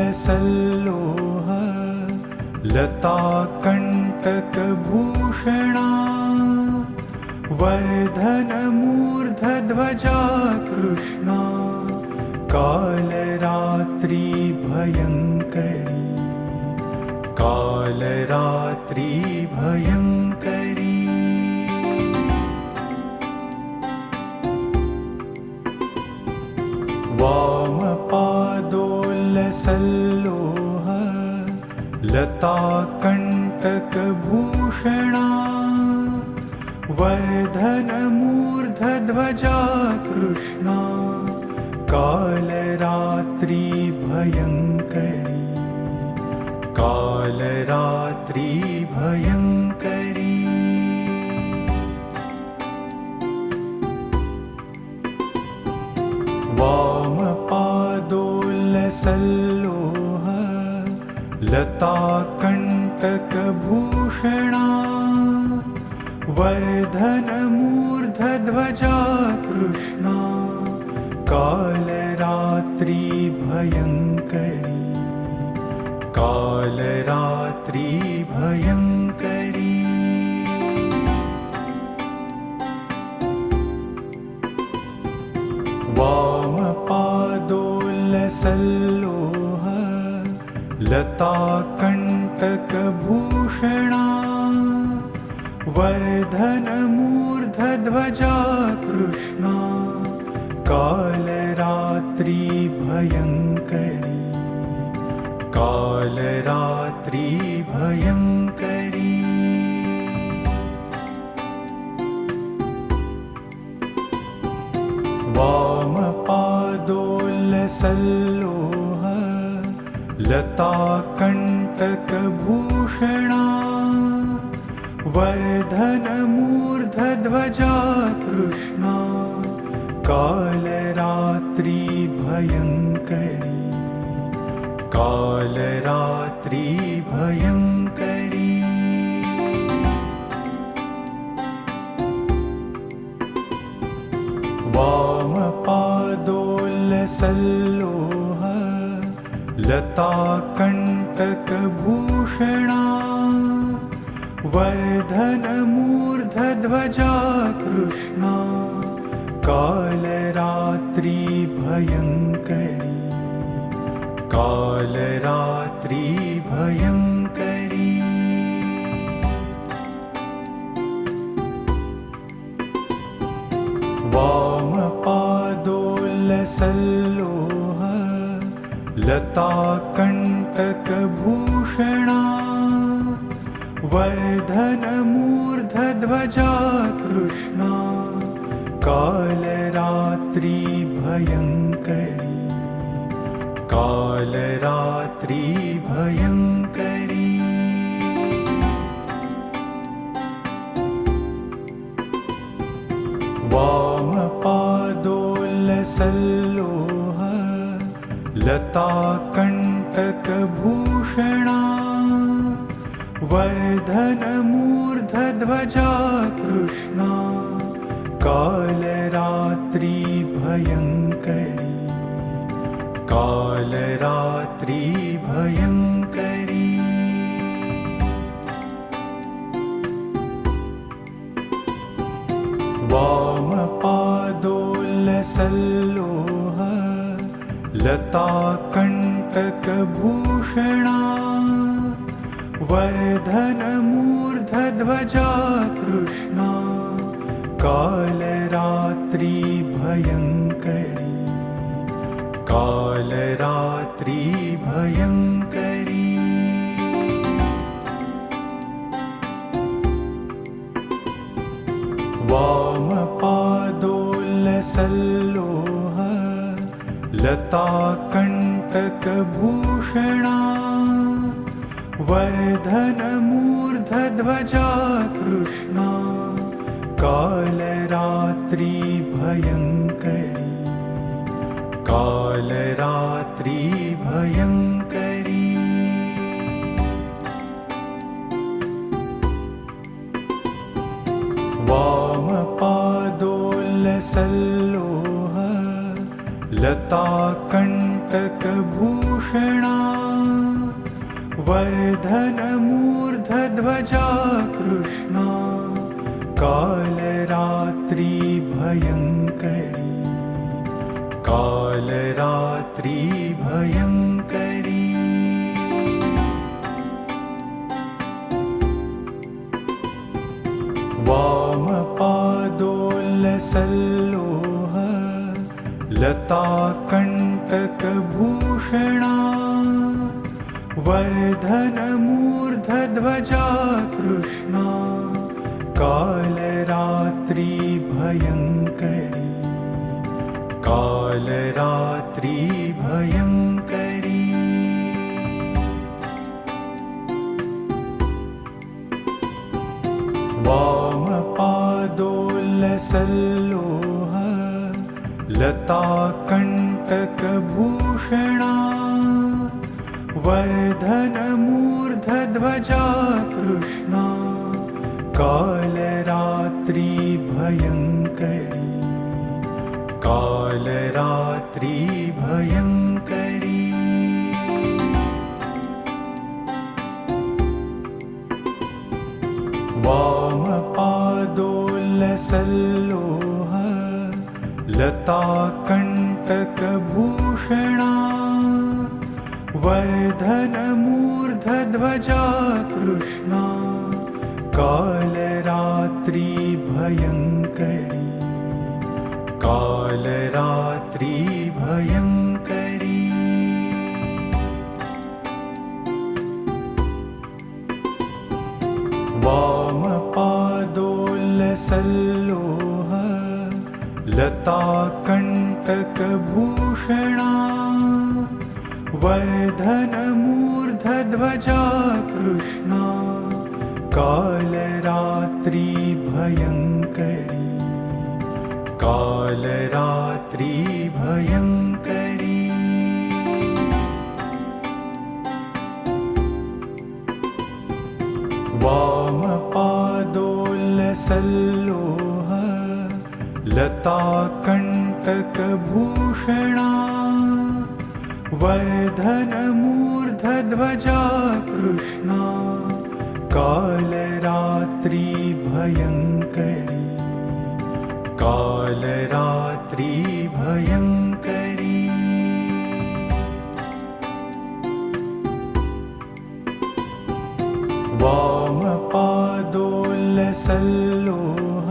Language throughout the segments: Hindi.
वामपादोल्लसल्लोह लताकण्टकभूषणा वर्धनमूर्धध्वजा कृष्णा कालरात्रि भयङ्करी कालरात्रि भयङ्करी वामपादोल्लसल्लोह लताकण्टकभूषणा वर्धनमूर्धध्वजा कृष्णा कालरात्रि भयङ्करी कालरात्रि भयङ्करी वामपादोल्लसल्लोह लताकण्टकभूषणा वर्धनमूर्धध्वजा कृष्णा कालरात्रि भयङ्करी कालरात्रि भयङ्करी वामपादोल्लसल्लोह लताकण्टकभूषणा वर्धनमूर्धध्वजा कृष्णा कालरात्रि भयङ्करी कालरात्रि भयङ्करी वामपादोल्लसल्लोह लताकण्टकभूषणा वर्धनमूर्धध्वजा कृष्णा कालरात्रि भयङ्करी कालरात्रि भयङ्करी वामपादोल्लसल्लोह लताकण्टकभूषणा वर्धनमूर्धध्वजा कृष्णा कालरात्रि भयङ्करी कालरात्रि भयङ्करी वामपादोल्लसल्लोह लताकण्टकभूषणा वर्धनमूर्धध्वजा कृष्णा कालरात्रि भयङ्करी कालरात्रि भयङ्करी वामपादोल्लसल्लोह लताकण्टकभूषणा वर्धनमूर्धध्वजा कृष्णा कालरात्रि भयङ्करी कालरात्रि भयङ्करी वामपादोल्लसल्लोह लताकण्टकभूषणा वर्धनमूर्धध्वजा कृष्णा कालरात्रि भयङ्करी कालरात्रि भयङ्करी वामपादोल्लसल्लोह लताकण्टकभूषणा वर्धनमूर्धध्वजा कृष्णा कालरात्रि भयङ्करी कालरात्रि भयङ्करी वामपादोल्लसल्लोह लताकण्टकभूषणा वर्धनमूर्धध्वजा कृष्णा कालरात्रि भयङ्करी कालरात्रि भयङ्करी वामपादोल्लसल्लोह लताकण्टकभूषणा वर्धनमूर्धध्वजा कृष्णा कालरात्रि भयङ्करी कालरात्रि भयङ्करी वामपादोल्लसल्लोह लताकण्टकभूषणा वर्धनमूर्धध्वजा कृष्णा कालरात्रि भयङ्करी कालरात्रि भयङ्करी वामपादोल्लसल्लोह लताकण्टकभूषणा वर्धनमूर्धध्वजा कृष्णा कालरात्रि भयङ्करी कालरात्रि भयङ्करी वामपादोल्लसल्लोह लताकण्टकभूषणा वर्धनमूर्धध्वजा कृष्णा कालरात्रि भयङ्करी कालरात्रि भयङ्करी वामपादोल्लसल्लोह लताकण्टकभूषणा वर्धनमूर्धध्वजा कृष्णा कालरात्रि भयङ्करी कालरात्रि भयङ्करी वामपादोल्लसल्लोह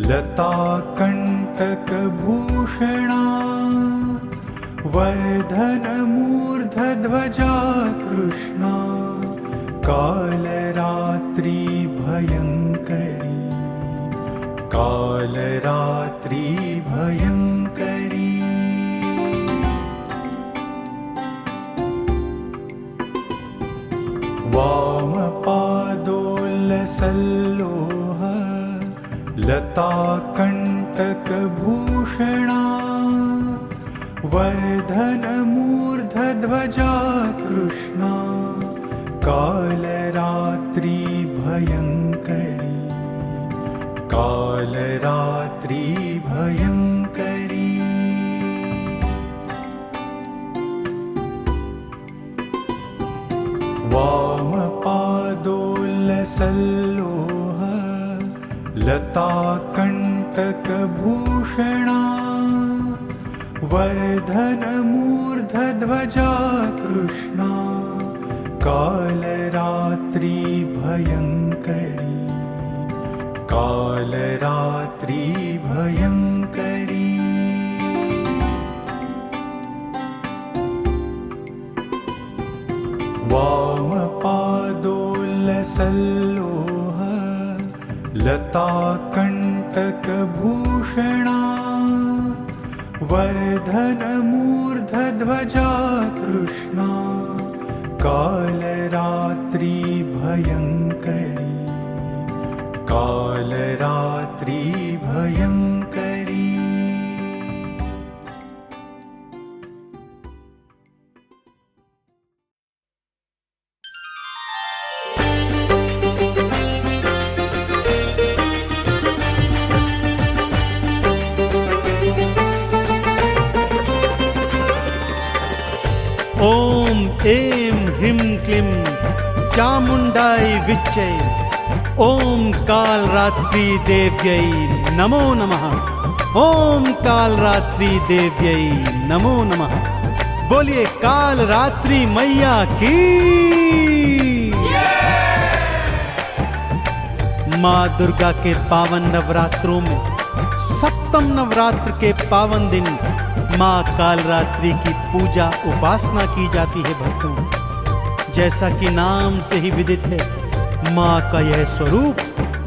लताकण्टकभूषणा वर्धनमूर्धध्वजा कृष्णा कालरात्रि भयङ्करी कालरात्रि भयङ्करी वामपादोल्लसल्लोह लताकण्टकभूषणा वर्धनमूर्धध्वजा कृष्णा कालरात्रि भयङ्करी कालरात्रि भयङ्करी वामपादोल्लसल्लोह लताकण्टकभूषणा वर्धनमूर्धध्वजा कृष्णा कालरात्रि भयङ्करी कालरात्रि भयङ्करी वामपादोल्लसल्लोह लताकण्टकभूषणा वर्धनमूर्धध्वजा कृष्णा कालरात्रि भयङ्करी कालरात्रि भयङ्करी ओम ऐं ह्रीं क्लीं चामुण्डाय विच्चे ओम कालरात्रि देव्यै नमो नमः। ओम कालरात्रि देव्यै नमो नमः। बोलिए कालरात्रि मैया की। माँ दुर्गा के पावन नवरात्रों में सप्तम नवरात्र के पावन दिन माँ कालरात्रि की पूजा उपासना की जाती है भक्तों। जैसा कि नाम से ही विदित है, माँ का यह स्वरूप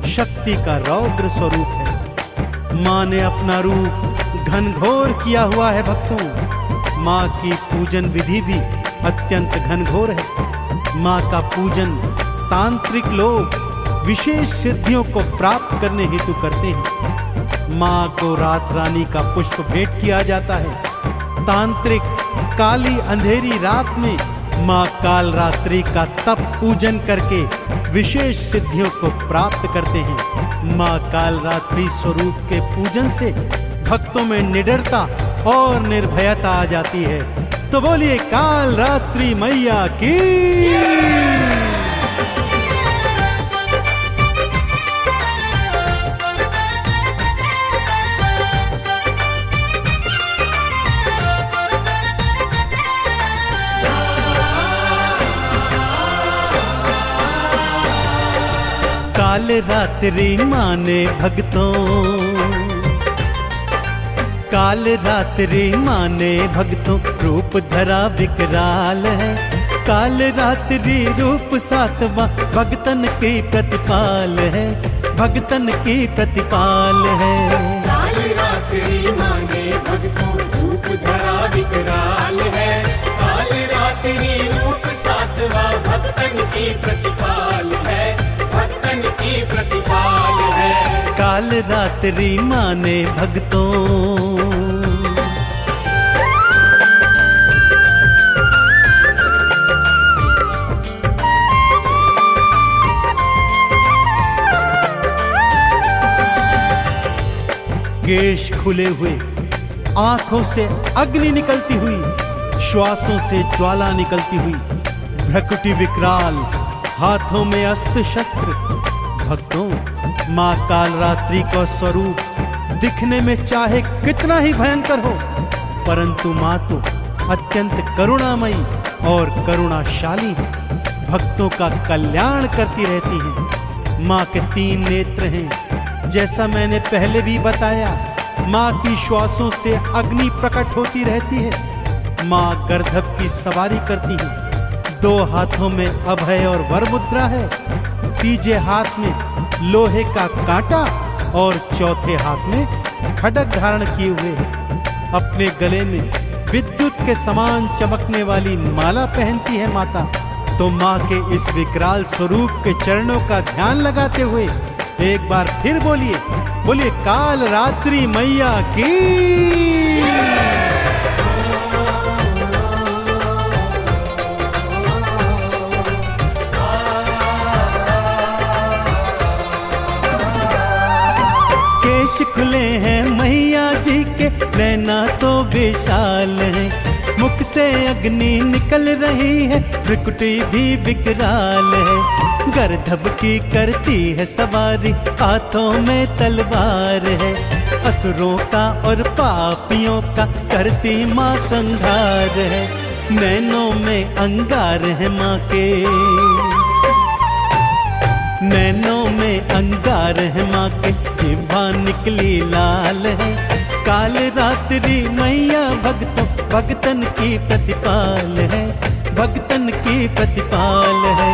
शक्ति का रौद्र स्वरूप है। माँ ने अपना रूप घनघोर किया हुआ है भक्तों। माँ की पूजन विधि भी अत्यंत घनघोर है। माँ का पूजन तांत्रिक लोग विशेष सिद्धियों को प्राप्त करने हेतु करते हैं। माँ को रात रानी का पुष्प भेंट किया जाता है। तांत्रिक काली अंधेरी रात में माँ कालरात्रि का तप पूजन करके विशेष सिद्धियों को प्राप्त करते हैं। माँ कालरात्रि स्वरूप के पूजन से भक्तों में निडरता और निर्भयता आ जाती है। तो बोलिए कालरात्रि मैया की। कालरात्रि माने भक्तों, कालरात्रि माने भक्तों रूप धरा विकराल है। कालरात्रि रूप सातवां भक्तन की प्रतिपाल है, भक्तन की प्रतिपाल है। कालरात्रि माने भक्तों रूप धरा विकराल है। कालरात्रि रूप सातवां भक्तन की प्रतिपाल है, भक्तन की प्रतिपाल है। कालरात्रि माने भक्तों, केश खुले हुए, आंखों से अग्नि निकलती हुई, श्वासों से ज्वाला निकलती हुई, भ्रकुटी विकराल, हाथों में अस्त्र शस्त्र। भक्तों, माँ कालरात्रि का स्वरूप दिखने में चाहे कितना ही भयंकर हो, परंतु माँ तो अत्यंत करुणामयी और करुणाशाली है। भक्तों का कल्याण करती रहती है। माँ के 3 नेत्र हैं। जैसा मैंने पहले भी बताया, माँ की श्वासों से अग्नि प्रकट होती रहती है। माँ गर्दभ की सवारी करती है। 2 हाथों में अभय और वर मुद्रा है। तीजे हाथ में लोहे का कांटा और चौथे हाथ में खड्ग धारण किए हुए है। अपने गले में विद्युत के समान चमकने वाली माला पहनती है माता। तो माँ के इस विकराल स्वरूप के चरणों का ध्यान लगाते हुए एक बार फिर बोलिए, बोलिए कालरात्रि मैया की। खुले हैं मैया जी के, नैना तो विशाल है। मुख से अग्नि निकल रही है, भ्रकुटी भी विकराल है। गर्दभ की करती है सवारी, हाथों में तलवार है। असुरों का और पापियों का करती माँ संहार है। नैनों में अंगार है माँ के, नैनों में अंगार है माँ के, जिह्वा निकली लाल है। कालरात्रि मैया भक्तों भक्तन की प्रतिपाल है, भक्तन की प्रतिपाल है।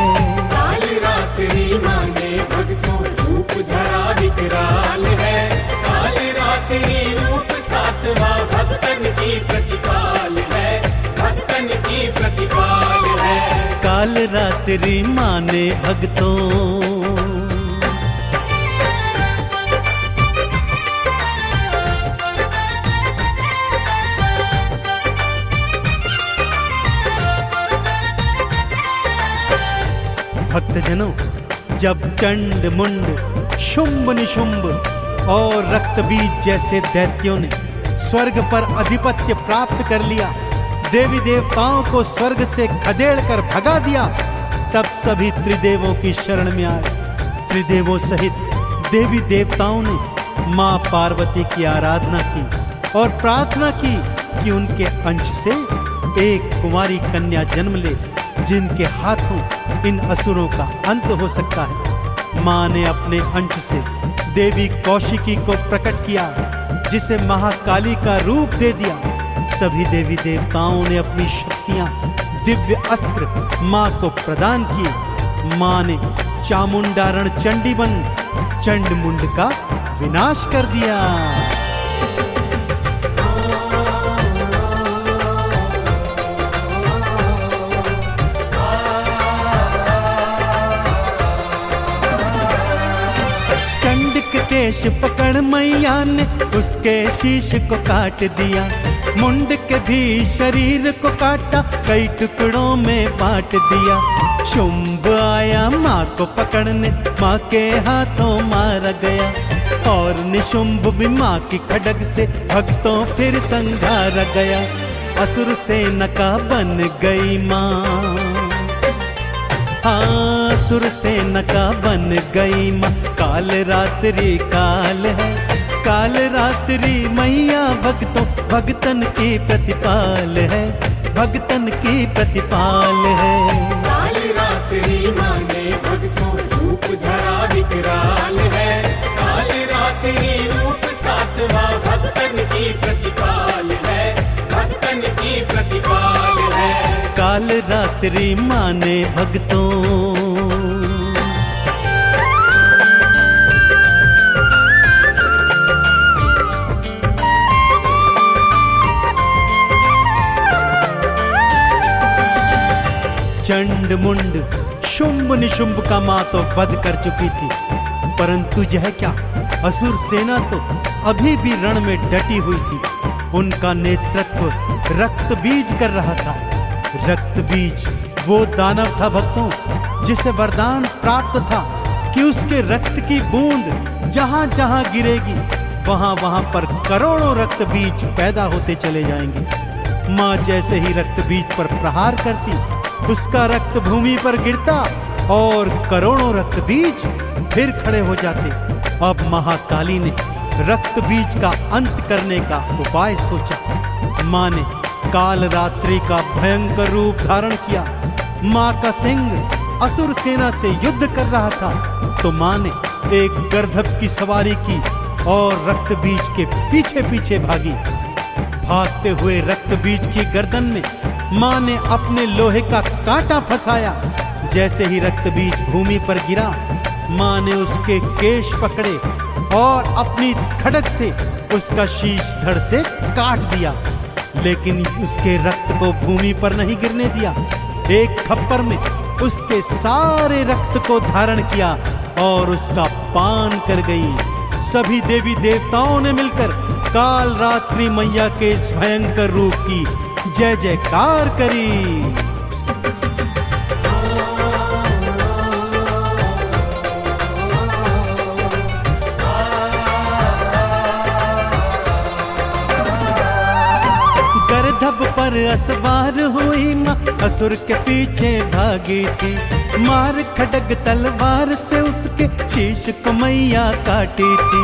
कालरात्रि माने भक्तों रूप धरा विकराल है। कालरात्रि रूप सातवां भक्तन की प्रतिपाल है, भक्तन की प्रतिपाल है। कालरात्रि माने भक्तों, भक्तजनों, जब चंड मुंड शुंभ निशुंभ और रक्त बीज जैसे दैत्यों ने स्वर्ग पर आधिपत्य प्राप्त कर लिया, देवी देवताओं को स्वर्ग से खदेड़ कर भगा दिया, तब सभी त्रिदेवों की शरण में आए। त्रिदेवों सहित देवी देवताओं ने मां पार्वती की आराधना की और प्रार्थना की कि उनके अंश से एक कुमारी कन्या जन्म ले, जिनके हाथों इन असुरों का अंत हो सकता है। मां ने अपने अंश से देवी कौशिकी को प्रकट किया, जिसे महाकाली का रूप दे दिया। सभी देवी देवताओं ने अपनी शक्तियां, दिव्य अस्त्र मां को प्रदान किए। मां ने चामुंडारण चंडी बन चंड मुंड का विनाश कर दिया। केश पकड़ मैया ने उसके शीश को काट दिया, मुंड के भी शरीर को काटा, कई टुकड़ों में बांट दिया। शुंभ आया माँ को पकड़ने, माँ के हाथों मारा गया, और निशुंभ भी माँ की खड्ग से भक्तों फिर संघारा गया। असुर सेना का बन गई माँ, असुर सेना का बन गई माँ। काल रात्रि काल है, काल रात्रि मैया भक्तों भगतन की प्रतिपाल है, भगतन की प्रतिपाल है। काल रात्रि माँ ने भक्तों रूप धरा विकराल है, काल रात्रि रूप सातवां भगतन की प्रतिपाल है, भगतन की प्रतिपाल है। काल रात्रि माँ ने भक्तों चंड मुंड शुंभ निशुंभ का मां तो वध कर चुकी थी, परंतु यह क्या, असुर सेना तो अभी भी रण में डटी हुई थी। उनका नेतृत्व रक्त बीज कर रहा था। रक्त बीज वो दानव था भक्तों, जिसे वरदान प्राप्त था कि उसके रक्त की बूंद जहां जहां गिरेगी, वहां वहां पर करोड़ों रक्त बीज पैदा होते चले जाएंगे। मां जैसे ही रक्त बीज पर प्रहार करती, उसका रक्त भूमि पर गिरता और करोड़ों रक्त बीज फिर खड़े हो जाते। अब महाकाली ने रक्त बीज का अंत करने का उपाय सोचा। मां ने काल रात्रि का भयंकर रूप धारण किया। मां का सिंह असुर सेना से युद्ध कर रहा था, तो मां ने एक गर्दभ की सवारी की और रक्त बीज के पीछे पीछे भागी। भागते हुए रक्त बीज की गर्दन में मां ने अपने लोहे का कांटा फंसाया। जैसे ही रक्त बीज भूमि पर गिरा, मां ने उसके केश पकड़े और अपनी खड्ग से उसका शीश धड़ से काट दिया, लेकिन उसके रक्त को भूमि पर नहीं गिरने दिया। एक खप्पर में उसके सारे रक्त को धारण किया और उसका पान कर गई। सभी देवी देवताओं ने मिलकर काल रात्रि मैया के इस भयंकर रूप की जय जयकार करी। गर्दभ पर असवार हुई मां, असुर के पीछे भागी थी। मार खड्ग तलवार से उसके शीश को मैया काटी थी।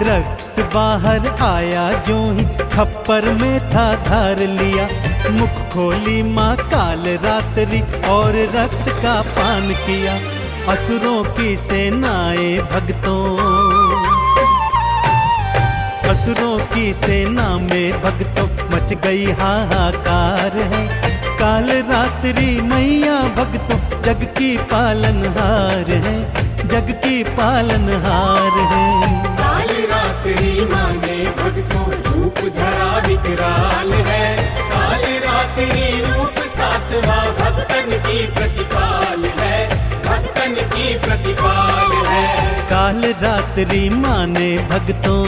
रक्त बाहर आया जो ही खप्पर में था धार लिया। मुख खोली मां काल रात्रि और रक्त का पान किया। असुरों की सेनाएं भक्तों, असुरों की सेना में भक्तों मच गई हाहाकार है। काल रात्रि मैया भक्तों जग की पालनहार है, जग की पालनहार है। काल रात्रि माँ ने भक्तों रूप धरा विकराल है, काल रात्रि रूप सातवां भक्तन की प्रतिपाल है, भक्तन की प्रतिपाल है। काल रात्रि माँ ने भक्तों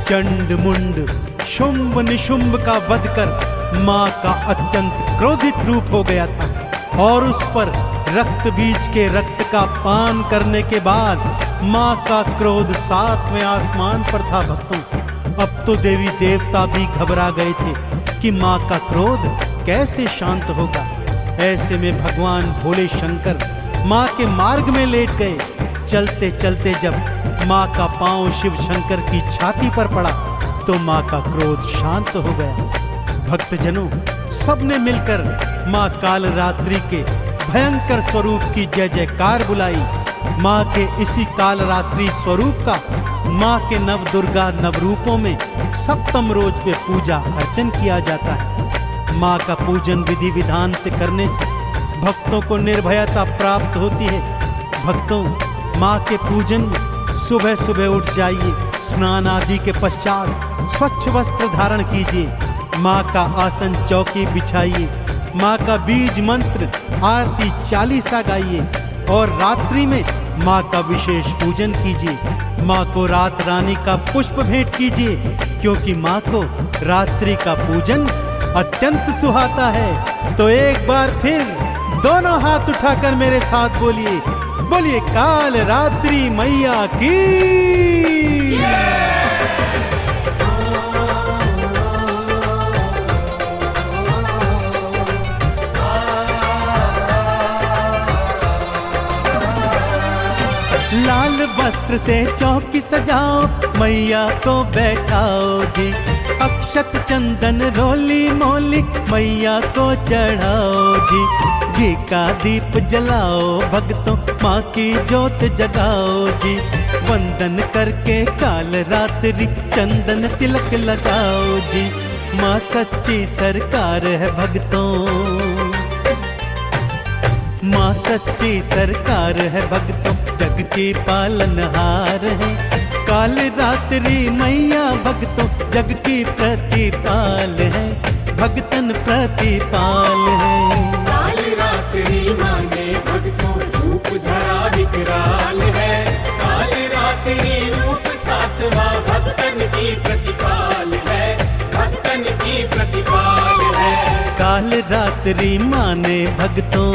चंड मुंड शुंभ निशुंभ का वध कर मां का अत्यंत क्रोधित रूप हो गया था। और उस पर रक्त बीज के रक्त का पान करने के बाद माँ का क्रोध 7वें आसमान पर था। भक्तों, अब तो देवी देवता भी घबरा गए थे कि माँ का क्रोध कैसे शांत होगा। ऐसे में भगवान भोले शंकर माँ के मार्ग में लेट गए। चलते चलते जब माँ का पांव शिव शंकर की छाती पर पड़ा तो माँ का क्रोध शांत हो गया। भक्तजनों, सबने मिलकर माँ कालरात्रि के भयंकर स्वरूप की जय जयकार बुलाई। माँ के इसी कालरात्रि स्वरूप का माँ के नव दुर्गा नवरूपों में सप्तम रोज पे पूजा अर्चन किया जाता है। माँ का पूजन विधि विधान से करने से भक्तों को निर्भयता प्राप्त होती है। भक्तों, माँ के पूजन में सुबह सुबह उठ जाइए, स्नान आदि के पश्चात स्वच्छ वस्त्र धारण कीजिए, माँ का आसन चौकी बिछाइए, माँ का बीज मंत्र आरती चालीसा गाइए और रात्रि में माँ का विशेष पूजन कीजिए। माँ को रात रानी का पुष्प भेंट कीजिए, क्योंकि माँ को रात्रि का पूजन अत्यंत सुहाता है। तो एक बार फिर दोनों हाथ उठाकर मेरे साथ बोलिए, बोलिए काल रात्रि मैया की। लाल वस्त्र से चौकी सजाओ, मैया को बैठाओ जी। अक्षत चंदन रोली मोली मैया को चढ़ाओ जी। घी का दीप जलाओ, भक्तों माँ की जोत जगाओ जी। वंदन करके काल रात्रि चंदन तिलक लगाओ जी। माँ सच्ची सरकार है भक्तों, माँ सच्ची सरकार है भक्तों, जग की पालनहार है। काल रात्रि मैया भक्तों जग की प्रतिपाल है, भक्तन प्रतिपाल है। काल रात्रि माने भक्तों रूप धरा विकराल है। काल रात्रि रूप 7वां भक्तन की प्रतिपाल है, भक्तन की प्रतिपाल है। काल रात्रि माने भक्तों।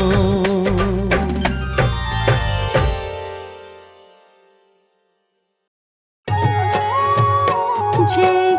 जय